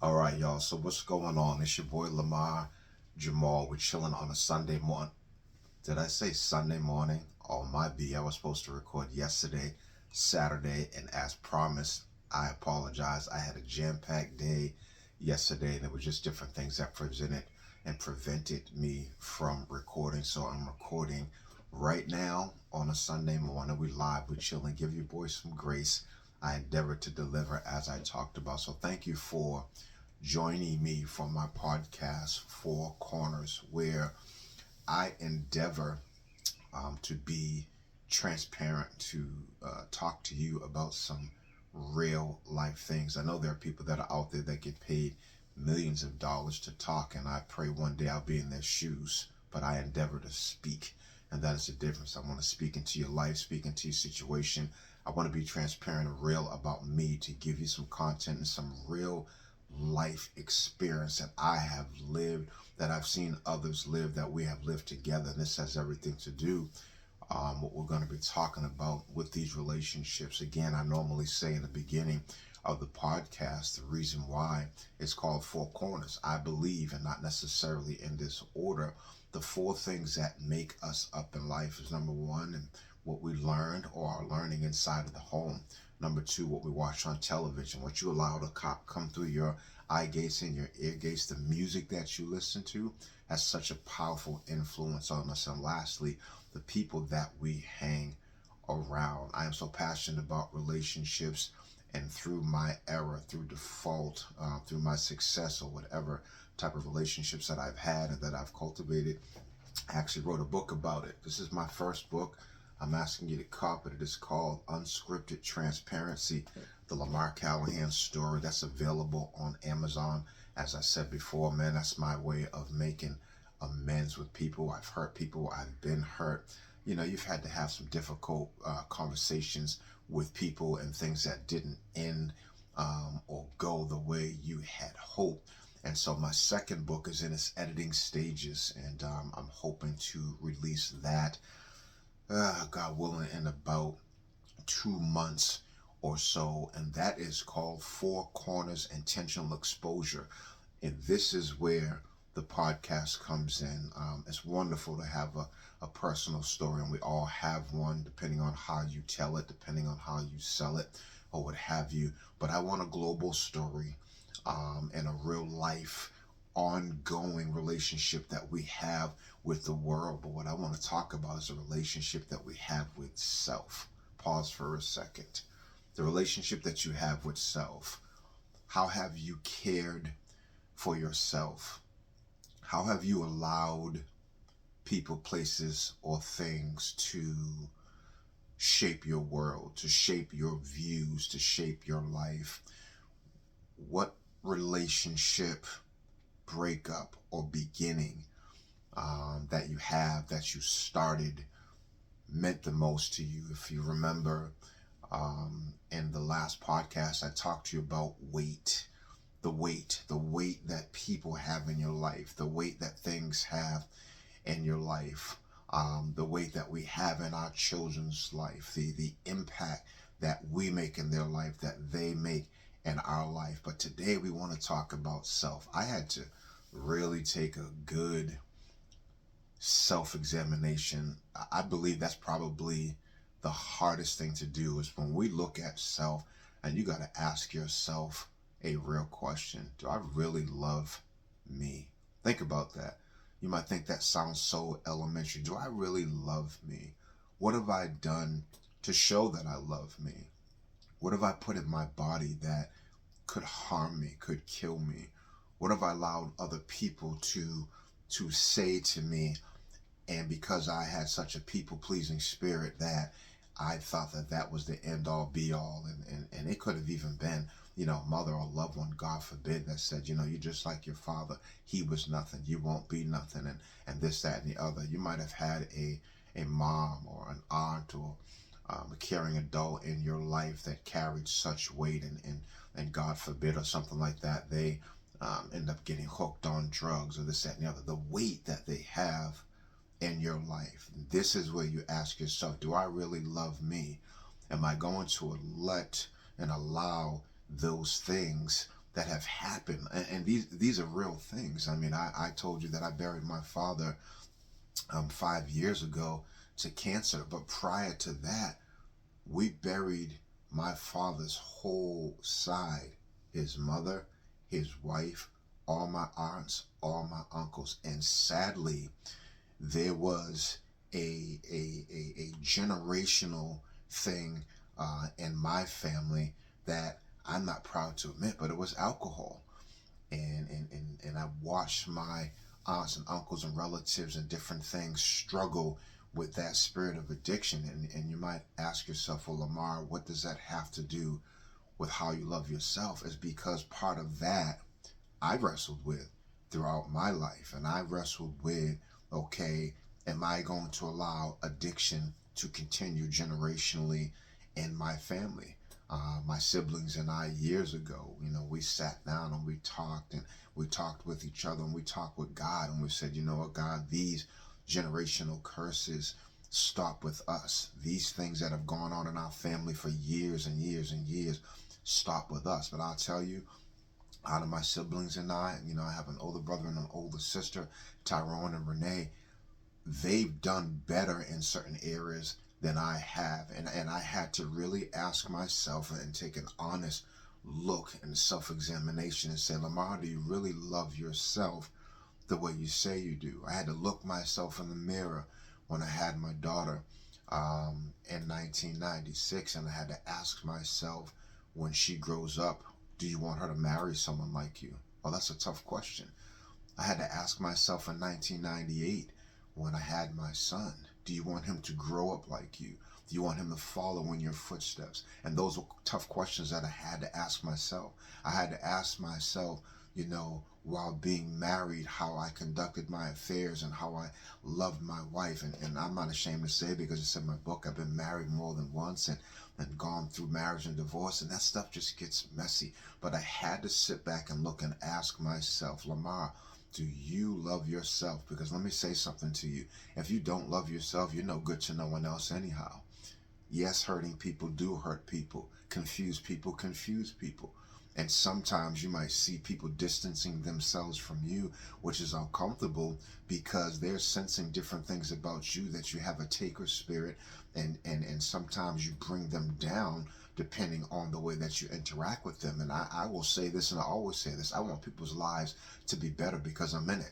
All right, y'all. So what's going on? It's your boy Lamar Jamal. We're chilling on a Sunday morning. Did I say Sunday morning? Oh my B. I was supposed to record yesterday, Saturday, and as promised, I apologize. I had a jam-packed day yesterday, and there were just different things that prevented me from recording. So I'm recording right now on a Sunday morning. We live, we chilling. Give your boy some grace. I endeavor to deliver as I talked about. So thank you for joining me for my podcast, Four Corners, where I endeavor to be transparent, to talk to you about some real life things. I know there are people that are out there that get paid millions of dollars to talk, and I pray one day I'll be in their shoes, but I endeavor to speak. And that is the difference. I want to speak into your life, speak into your situation. I want to be transparent and real about me to give you some content and some real life experience that I have lived, that I've seen others live, that we have lived together. And this has everything to do what we're going to be talking about with these relationships. Again, I normally say in the beginning of the podcast, the reason why it's called Four Corners. I believe, and not necessarily in this order, the four things that make us up in life is number one, and what we learned or are learning inside of the home. Number two, what we watch on television, what you allow to come through your eye gates and your ear gates, the music that you listen to has such a powerful influence on us. And lastly, the people that we hang around. I am so passionate about relationships, and through my error, through default, through my success, or whatever type of relationships that I've had and that I've cultivated, I actually wrote a book about it. This is my first book. I'm asking you to copy it. It's called Unscripted Transparency, the Lamar Callahan story. That's available on Amazon. As I said before, man, that's my way of making amends with people. I've hurt people. I've been hurt. You know, you've had to have some difficult conversations with people and things that didn't end or go the way you had hoped. And so my second book is in its editing stages, and I'm hoping to release that, God willing, in about 2 months or so. And that is called Four Corners Intentional Exposure. And this is where the podcast comes in. It's wonderful to have a personal story, and we all have one, depending on how you tell it, depending on how you sell it, or what have you. But I want a global story and a real life, ongoing relationship that we have with the world. But what I want to talk about is a relationship that we have with self. Pause for a second. The relationship that you have with self. How have you cared for yourself? How have you allowed people, places, or things to shape your world, to shape your views, to shape your life? What relationship, breakup, or beginning that you have, that you started, meant the most to you? If you remember, in the last podcast, I talked to you about weight, the weight that people have in your life, the weight that things have in your life, the weight that we have in our children's life, the impact that we make in their life, that they make in our life. But today we want to talk about self. I had to really take a good self-examination. I believe that's probably the hardest thing to do, is when we look at self, and you got to ask yourself a real question. Do I really love me? Think about that. You might think that sounds so elementary. Do I really love me? What have I done to show that I love me? What have I put in my body that could harm me, could kill me? What have I allowed other people to say to me? And because I had such a people-pleasing spirit, that I thought that that was the end-all, be-all. And it could have even been, mother or loved one, God forbid, that said, you're just like your father. He was nothing. You won't be nothing. And this, that, and the other. You might have had a mom or an aunt, or a caring adult in your life that carried such weight, and God forbid, or something like that, they end up getting hooked on drugs, or this, that, and the other. The weight that they have in your life. This is where you ask yourself, do I really love me? Am I going to let and allow those things that have happened, and these are real things. I mean, I told you that I buried my father 5 years ago to cancer, but prior to that, we buried my father's whole side, his mother, his wife, all my aunts, all my uncles, and sadly, there was a generational thing in my family that I'm not proud to admit, but it was alcohol. And I watched my aunts and uncles and relatives and different things struggle with that spirit of addiction. And you might ask yourself, well, Lamar, what does that have to do with how you love yourself? Is because part of that I wrestled with throughout my life. And I wrestled with, okay, am I going to allow addiction to continue generationally in my family? My siblings and I, years ago, we sat down and we talked with each other, and we talked with God, and we said, you know what, God, these generational curses stop with us. These things that have gone on in our family for years and years and years stop with us. But I'll tell you, out of my siblings and I have an older brother and an older sister, Tyrone and Renee. They've done better in certain areas than I have. And I had to really ask myself and take an honest look and self-examination and say, Lamar, do you really love yourself the way you say you do? I had to look myself in the mirror when I had my daughter in 1996, and I had to ask myself, when she grows up, do you want her to marry someone like you? Oh, that's a tough question. I had to ask myself in 1998 when I had my son, do you want him to grow up like you? Do you want him to follow in your footsteps? And those were tough questions that I had to ask myself. I had to ask myself, while being married, how I conducted my affairs and how I loved my wife. And I'm not ashamed to say, because it's in my book, I've been married more than once and gone through marriage and divorce, and that stuff just gets messy. But I had to sit back and look and ask myself, Lamar, do you love yourself? Because let me say something to you. If you don't love yourself, you're no good to no one else anyhow. Yes, hurting people do hurt people. Confuse people confuse people. And sometimes you might see people distancing themselves from you, which is uncomfortable, because they're sensing different things about you, that you have a taker spirit, and sometimes you bring them down depending on the way that you interact with them. And I will say this, and I always say this, I want people's lives to be better because I'm in it.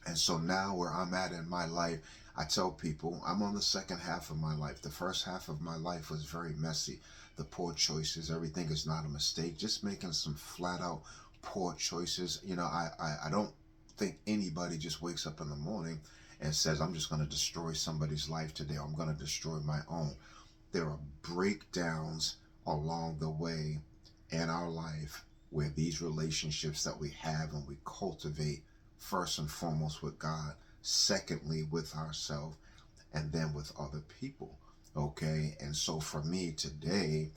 And so now, where I'm at in my life, I tell people I'm on the second half of my life. The first half of my life was very messy. The poor choices, everything is not a mistake. Just making some flat out poor choices. I don't think anybody just wakes up in the morning and says, I'm just going to destroy somebody's life today. I'm going to destroy my own. There are breakdowns along the way in our life where these relationships that we have and we cultivate, first and foremost with God, secondly with ourselves, and then with other people. Okay? And so for me today,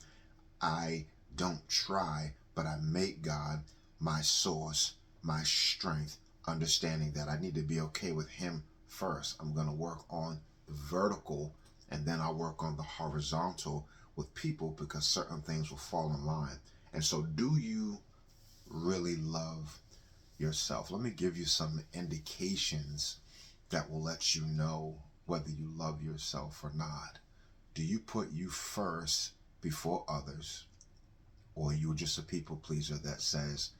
I don't try, but I make God my source, my strength, understanding that I need to be okay with Him first. I'm going to work on the vertical, and then I'll work on the horizontal with people, because certain things will fall in line. And so, do you really love yourself? Let me give you some indications that will let you know whether you love yourself or not. Do you put you first before others? Or are you just a people pleaser that says,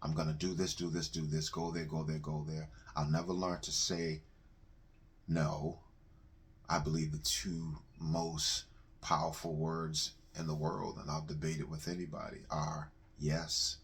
I'm going to do this, do this, do this, go there, go there, go there. I'll never learn to say no. I believe the two most powerful words in the world, and I'll debate it with anybody, are yes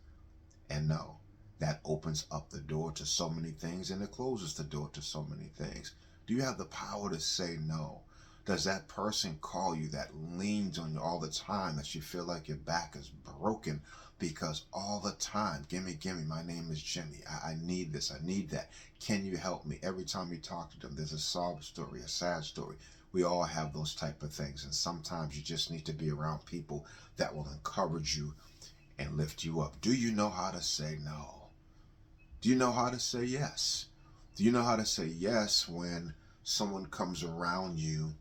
and no. That opens up the door to so many things, and it closes the door to so many things. Do you have the power to say no? Does that person call you that leans on you all the time, that you feel like your back is broken because all the time, gimme, my name is Jimmy, I need this, I need that, can you help me? Every time you talk to them, there's a sob story, a sad story. We all have those type of things, and sometimes you just need to be around people that will encourage you and lift you up. Do you know how to say no? Do you know how to say yes? Do you know how to say yes when someone comes around you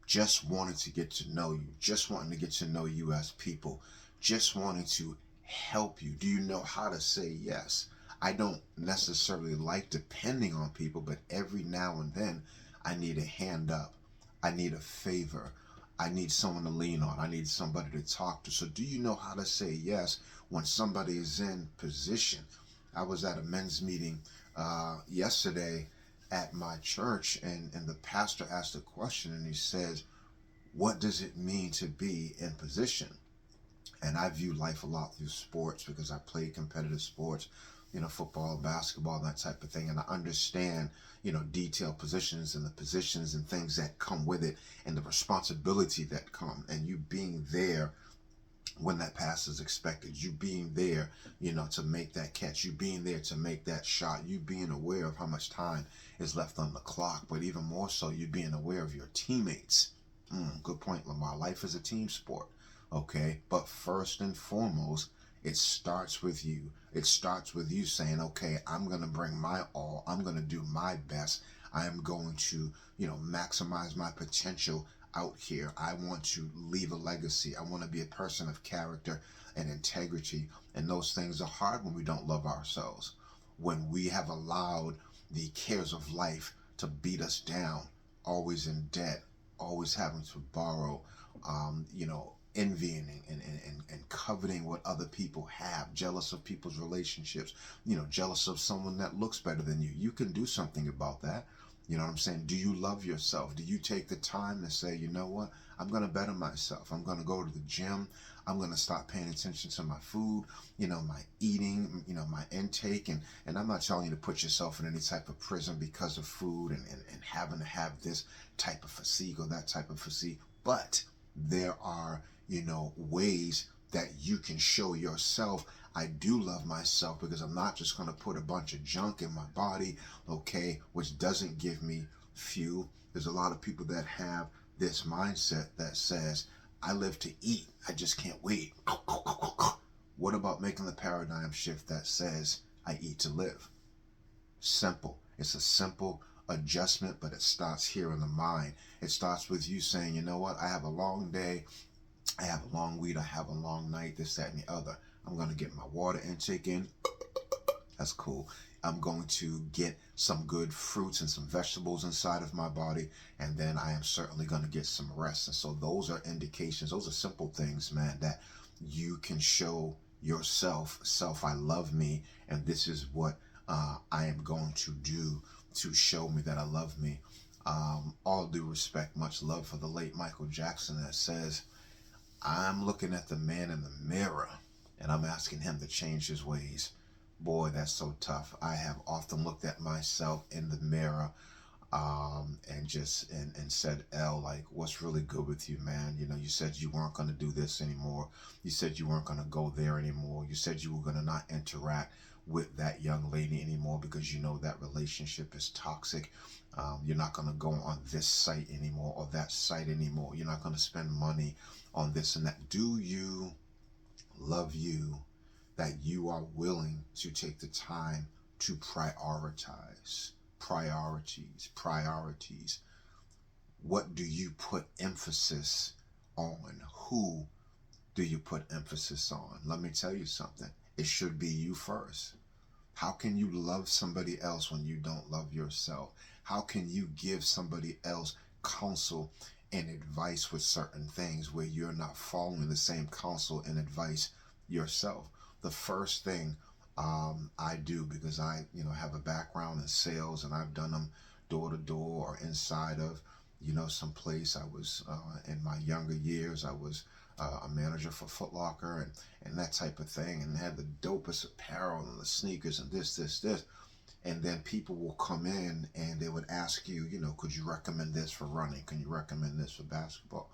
just wanting to get to know you, just wanting to get to know you as people, just wanting to help you? Do you know how to say yes? I don't necessarily like depending on people, but every now and then I need a hand up. I need a favor. I need someone to lean on. I need somebody to talk to. So, do you know how to say yes when somebody is in position? I was at a men's meeting yesterday at my church, and the pastor asked a question, and he says, what does it mean to be in position? And I view life a lot through sports because I play competitive sports, football, basketball, that type of thing. And I understand, detailed positions and the positions and things that come with it and the responsibility that come, and you being there when that pass is expected, you being there, to make that catch, you being there to make that shot, you being aware of how much time is left on the clock, but even more so, you being aware of your teammates. Good point, Lamar. Life is a team sport, okay? But first and foremost, it starts with you. It starts with you saying, okay, I'm going to bring my all. I'm going to do my best. I am going to, maximize my potential out here. I want to leave a legacy. I want to be a person of character and integrity. And those things are hard when we don't love ourselves. When we have allowed the cares of life to beat us down, always in debt, always having to borrow, envying and coveting what other people have, jealous of people's relationships, jealous of someone that looks better than you. You can do something about that. You know what I'm saying? Do you love yourself? Do you take the time to say, you know what? I'm going to better myself. I'm going to go to the gym. I'm going to stop paying attention to my food, my eating, my intake. And I'm not telling you to put yourself in any type of prison because of food and having to have this type of physique or that type of physique. But there are, ways that you can show yourself, I do love myself, because I'm not just going to put a bunch of junk in my body, okay, which doesn't give me fuel. There's a lot of people that have this mindset that says, I live to eat, I just can't wait. What about making the paradigm shift that says, I eat to live? Simple. It's a simple adjustment, but it starts here in the mind. It starts with you saying, you know what, I have a long day, I have a long week, I have a long night, this, that, and the other. I'm going to get my water intake in. That's cool. I'm going to get some good fruits and some vegetables inside of my body, and then I am certainly going to get some rest. And so those are indications, those are simple things, man, that you can show yourself, I love me, and this is what I am going to do to show me that I love me. All due respect, much love for the late Michael Jackson, that says, I'm looking at the man in the mirror and I'm asking him to change his ways. Boy, that's so tough. I have often looked at myself in the mirror and said, L, like, what's really good with you, man? You said you weren't going to do this anymore. You said you weren't going to go there anymore. You said you were going to not interact with that young lady anymore because that relationship is toxic. You're not going to go on this site anymore or that site anymore. You're not going to spend money on this and that. Do you love you that you are willing to take the time to prioritize? Priorities. What do you put emphasis on? Who do you put emphasis on? Let me tell you something. It should be you first. How can you love somebody else when you don't love yourself? How can you give somebody else counsel and advice with certain things where you're not following the same counsel and advice yourself? The first thing I do, because I have a background in sales and I've done them door to door or inside of some place. I was in my younger years, I was a manager for Foot Locker and that type of thing, and had the dopest apparel and the sneakers and this. And then people will come in and they would ask you, could you recommend this for running? Can you recommend this for basketball?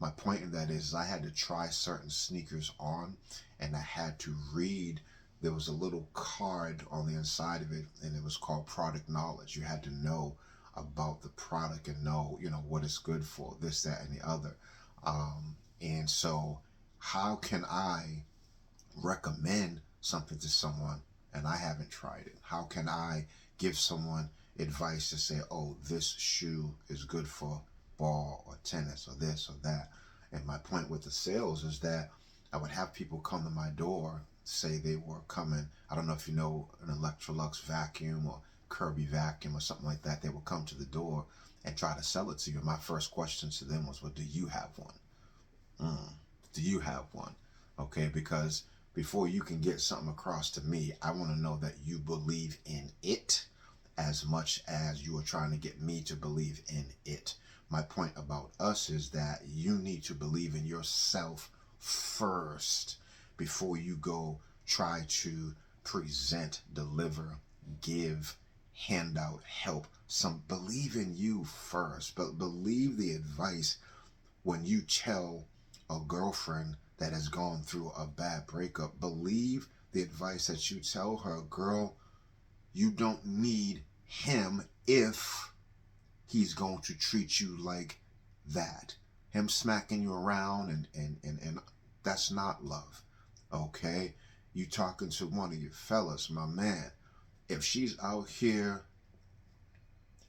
My point in that is I had to try certain sneakers on, and I had to read. There was a little card on the inside of it, and it was called product knowledge. You had to know about the product and know, what it's good for, this, that, and the other. And so how can I recommend something to someone and I haven't tried it? How can I give someone advice to say, oh, this shoe is good for ball or tennis or this or that? And my point with the sales is that I would have people come to my door say they were coming. I don't know if you know an Electrolux vacuum or Kirby vacuum or something like that. They would come to the door and try to sell it to you. My first question to them was, well, do you have one? Do you have one? Okay, because before you can get something across to me, I want to know that you believe in it as much as you are trying to get me to believe in it. My point about us is that you need to believe in yourself first before you go try to present, deliver, give, hand out, help. Some believe in you first, but believe the advice when you tell a girlfriend that has gone through a bad breakup. Believe the advice that you tell her, girl, you don't need him if he's going to treat you like that. Him smacking you around and that's not love. Okay? You talking to one of your fellas, my man. If she's out here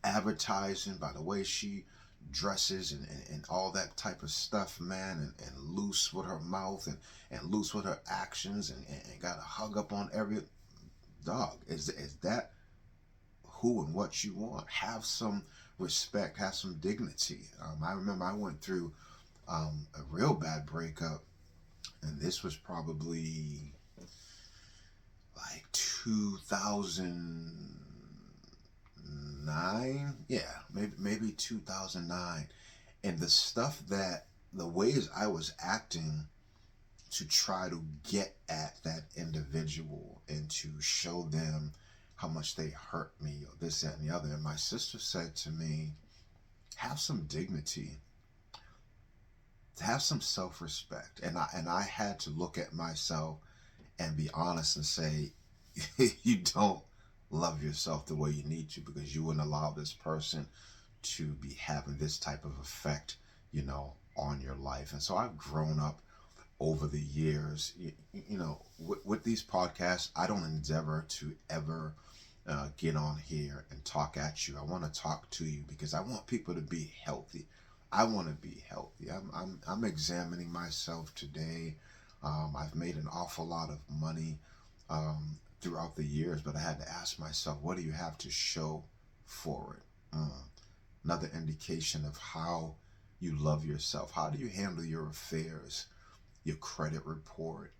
advertising by the way she dresses and all that type of stuff, man, and loose with her mouth and loose with her actions and got a hug up on every dog. Is that who and what you want? Have some respect, have some dignity. I remember I went through a real bad breakup, and this was probably like 2009. Yeah, maybe 2009. And the ways I was acting to try to get at that individual and to show them how much they hurt me or this, that, and the other. And my sister said to me, have some dignity, have some self-respect. And I had to look at myself and be honest and say, you don't love yourself the way you need to, because you wouldn't allow this person to be having this type of effect, on your life. And so I've grown up over the years, with these podcasts. I don't endeavor to ever get on here and talk at you. I want to talk to you because I want people to be healthy. I want to be healthy. I'm examining myself today. I've made an awful lot of money throughout the years, but I had to ask myself, what do you have to show for it? Another indication of how you love yourself. How do you handle your affairs, your credit report?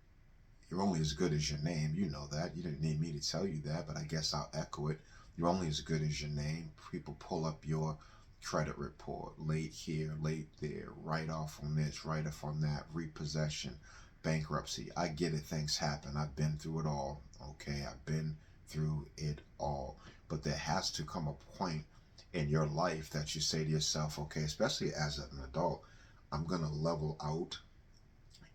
You're only as good as your name. You know that. You didn't need me to tell you that, but I guess I'll echo it. You're only as good as your name. People pull up your credit report, late here, late there, write off on this, write off on that, repossession, bankruptcy. I get it. Things happen. I've been through it all. Okay, I've been through it all. But there has to come a point in your life that you say to yourself, okay, especially as an adult, I'm going to level out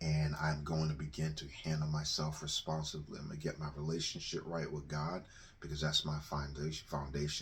and I'm going to begin to handle myself responsibly. I'm going to get my relationship right with God, because that's my foundation. I'm going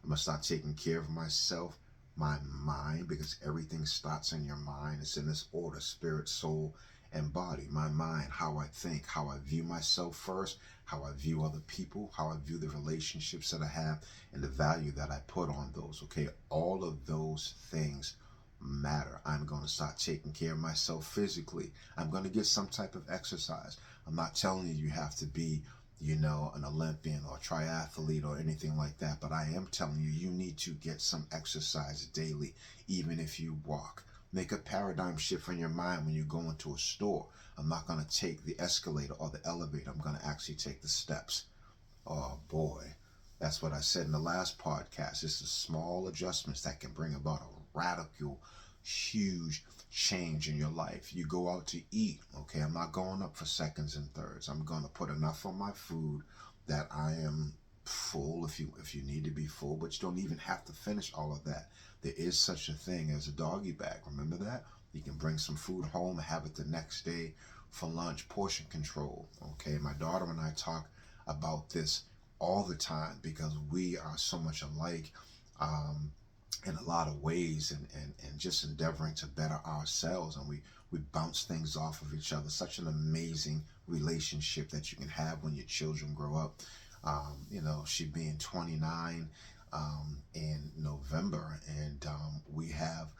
to start taking care of myself, my mind, because everything starts in your mind. It's in this order: spirit, soul, and body. My mind, how I think, how I view myself first, how I view other people, how I view the relationships that I have, and the value that I put on those. Okay, all of those things matter. I'm going to start taking care of myself physically. I'm going to get some type of exercise. I'm not telling you have to be, an Olympian or triathlete or anything like that, but I am telling you, you need to get some exercise daily, even if you walk. Make a paradigm shift in your mind when you go into a store. I'm not going to take the escalator or the elevator. I'm going to actually take the steps. Oh boy, that's what I said in the last podcast. It's the small adjustments that can bring about a radical, huge change in your life. You go out to eat. Okay, I'm not going up for seconds and thirds. I'm going to put enough on my food that I am full, if you need to be full, but you don't even have to finish all of that. There is such a thing as a doggy bag. Remember that? You can bring some food home and have it the next day for lunch. Portion control. Okay, my daughter and I talk about this all the time because we are so much alike in a lot of ways, and just endeavoring to better ourselves, and we bounce things off of each other. Such an amazing relationship that you can have when your children grow up. She being 29 in November, and we have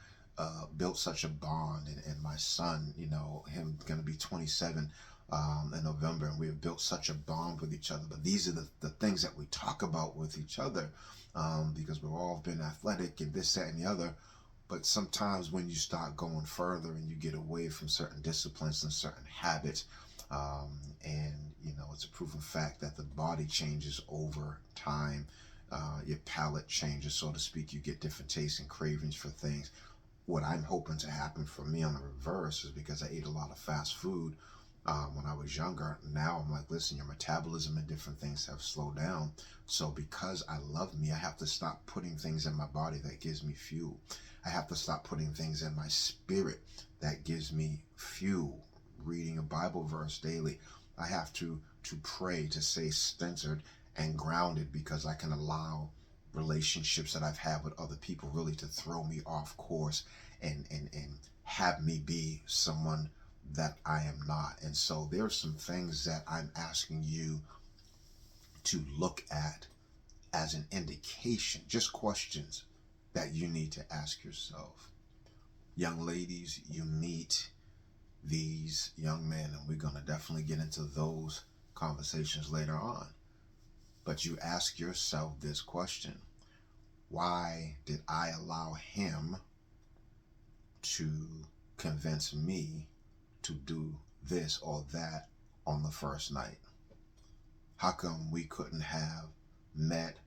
built such a bond, and my son, him going to be 27 in November, and we have built such a bond with each other. But these are the things that we talk about with each other, because we've all been athletic and this, that, and the other. But sometimes when you start going further and you get away from certain disciplines and certain habits, and it's a proven fact that the body changes over time. Your palate changes, so to speak. You get different tastes and cravings for things. What I'm hoping to happen for me on the reverse is, because I ate a lot of fast food when I was younger. Now I'm like, listen, your metabolism and different things have slowed down. So because I love me, I have to stop putting things in my body that gives me fuel. I have to stop putting things in my spirit that gives me fuel. Reading a Bible verse daily. I have to pray, to stay centered and grounded, because I can allow relationships that I've had with other people really to throw me off course and have me be someone that I am not. And so there are some things that I'm asking you to look at as an indication, just questions that you need to ask yourself. Young ladies, you meet these young men, and we're going to definitely get into those conversations later on. But you ask yourself this question: why did I allow him to convince me to do this or that on the first night? How come we couldn't have met,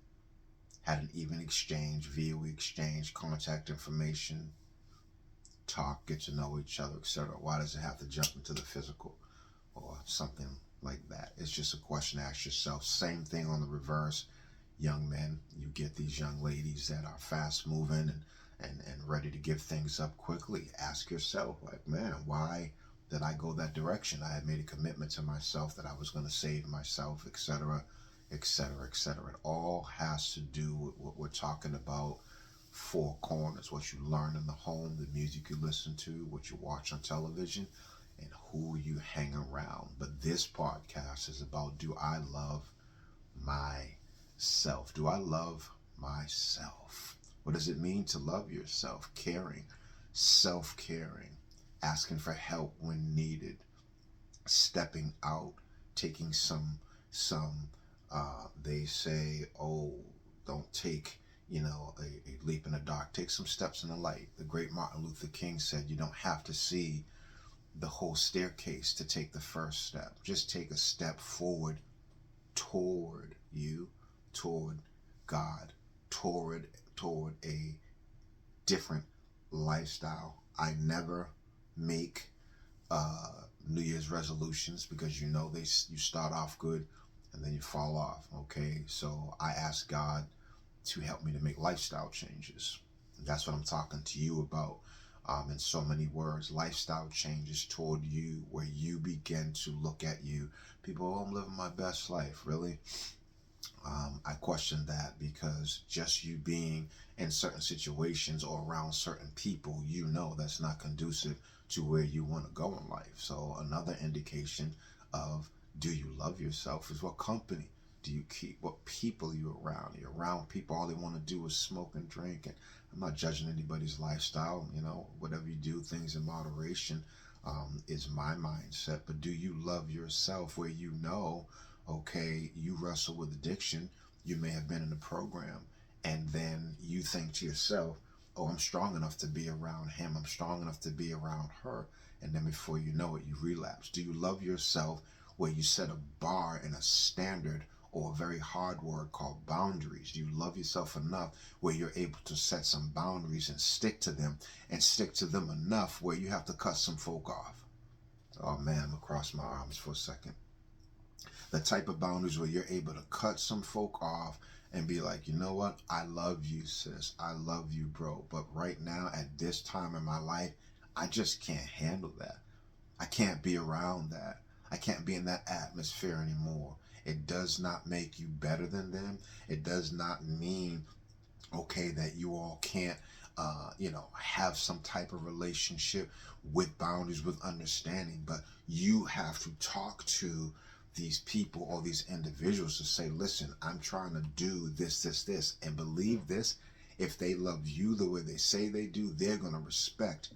had an even exchange, via we exchange contact information, talk, get to know each other, etc.? Why does it have to jump into the physical or something like that? It's just a question to ask yourself. Same thing on the reverse. Young men, you get these young ladies that are fast moving and ready to give things up quickly. Ask yourself, like, man, why did I go that direction? I had made a commitment to myself that I was going to save myself, etc., etc., etc. It all has to do with what we're talking about. Four corners: what you learn in the home, the music you listen to, what you watch on television, and who you hang around. But this podcast is about, do I love myself? Do I love myself? What does it mean to love yourself? Caring, self-caring, asking for help when needed, stepping out, taking some they say, oh, don't take a leap in the dark. Take some steps in the light. The great Martin Luther King said, you don't have to see the whole staircase to take the first step. Just take a step forward toward you, toward God, toward a different lifestyle. I never make New Year's resolutions, because you start off good and then you fall off. Okay, so I ask God to help me to make lifestyle changes. That's what I'm talking to you about, in so many words. Lifestyle changes toward you, where you begin to look at you. People, oh, I'm living my best life. Really? I question that, because just you being in certain situations or around certain people, that's not conducive to where you want to go in life. So another indication of, do you love yourself, is what company do you keep? What people you're around? You're around people, all they want to do is smoke and drink. And I'm not judging anybody's lifestyle. Whatever you do, things in moderation, is my mindset. But do you love yourself, where okay, you wrestle with addiction, you may have been in a program, and then you think to yourself, oh, I'm strong enough to be around him, I'm strong enough to be around her, and then before you know it, you relapse. Do you love yourself, where you set a bar and a standard, or a very hard word called boundaries? Do you love yourself enough where you're able to set some boundaries and stick to them, and stick to them enough where you have to cut some folk off? Oh man, I'm gonna cross my arms for a second. The type of boundaries where you're able to cut some folk off and be like, you know what? I love you, sis. I love you, bro. But right now, at this time in my life, I just can't handle that. I can't be around that. I can't be in that atmosphere anymore. It does not make you better than them. It does not mean, okay, that you all can't, have some type of relationship with boundaries, with understanding. But you have to talk to these people or these individuals to say, listen, I'm trying to do this, and believe this. If they love you the way they say they do, they're going to respect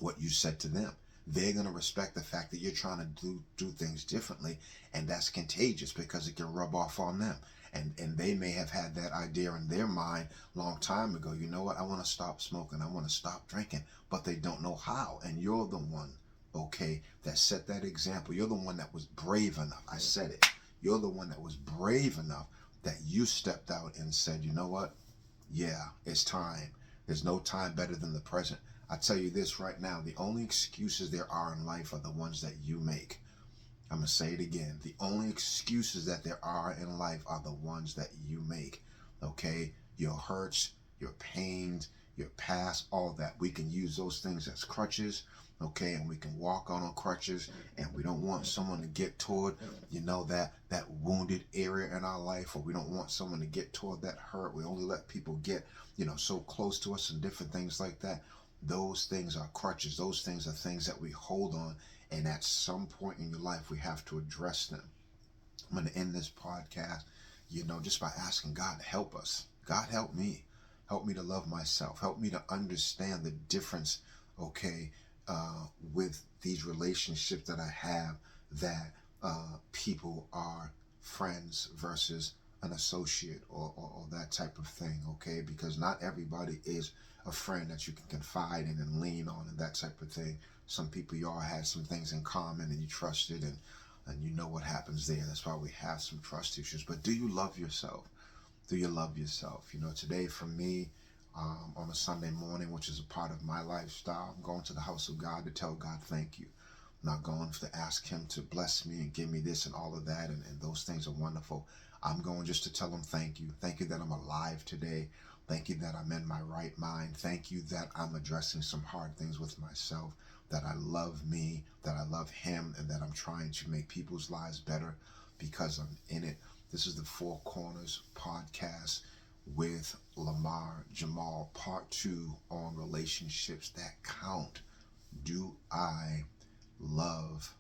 what you said to them. they're going to respect the fact that you're trying to do things differently, and that's contagious because it can rub off on them. And they may have had that idea in their mind long time ago. You know what? I want to stop smoking. I want to stop drinking, but they don't know how. And you're the one, okay, that set that example. You're the one that was brave enough. I said it. You're the one that was brave enough that you stepped out and said, you know what? Yeah, it's time. There's no time better than the present. I tell you this right now, the only excuses there are in life are the ones that you make. I'm going to say it again. The only excuses that there are in life are the ones that you make. Okay? Your hurts, your pains, your past, all that. We can use those things as crutches. Okay? And we can walk on crutches. And we don't want someone to get toward, that wounded area in our life. Or we don't want someone to get toward that hurt. We only let people get, so close to us and different things like that. Those things are crutches. Those things are things that we hold on. And at some point in your life, we have to address them. I'm going to end this podcast, just by asking God to help us. God, help me. Help me to love myself. Help me to understand the difference, okay, with these relationships that I have, that people are friends versus an associate or that type of thing, okay? Because not everybody is a friend that you can confide in and lean on and that type of thing. Some people, you all had some things in common and you trusted, and you know what happens there. That's why we have some trust issues. But do you love yourself? Do you love yourself? Today for me, on a Sunday morning, which is a part of my lifestyle, I'm going to the house of God to tell God thank you. I'm not going to ask him to bless me and give me this and all of that, and those things are wonderful. I'm going just to tell him thank you. Thank you that I'm alive today. Thank you that I'm in my right mind. Thank you that I'm addressing some hard things with myself, that I love me, that I love him, and that I'm trying to make people's lives better because I'm in it. This is the Four Corners podcast with Lamar Jamal, part 2 on relationships that count. Do I love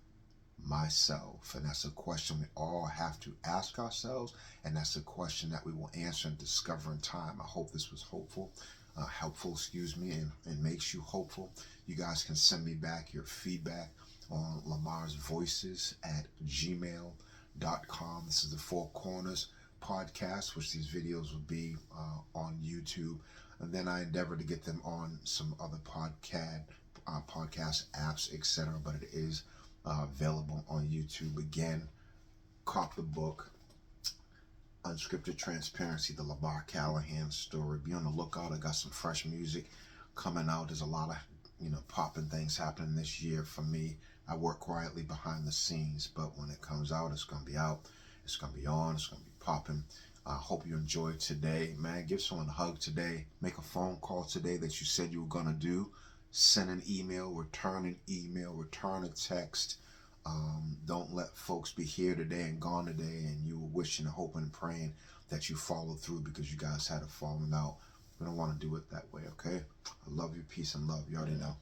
myself? And that's a question we all have to ask ourselves, and that's a question that we will answer and discover in time. I hope this was helpful, and makes you hopeful. You guys can send me back your feedback on Lamar's Voices at gmail.com. This is the Four Corners podcast, which these videos will be on YouTube, and then I endeavor to get them on some other podcast apps, etc. But it is available on YouTube. Again, cop the book, Unscripted Transparency, the Lamar Callahan story. Be on the lookout. I got some fresh music coming out. There's a lot of popping things happening this year for me. I work quietly behind the scenes, but when it comes out, it's going to be out. It's going to be on. It's going to be popping. I hope you enjoyed today. Man, give someone a hug today. Make a phone call today that you said you were going to do. Send an email, return a text. Don't let folks be here today and gone today, and you were wishing, hoping, and praying that you follow through because you guys had a falling out. We don't want to do it that way, okay? I love you. Peace and love. You already know.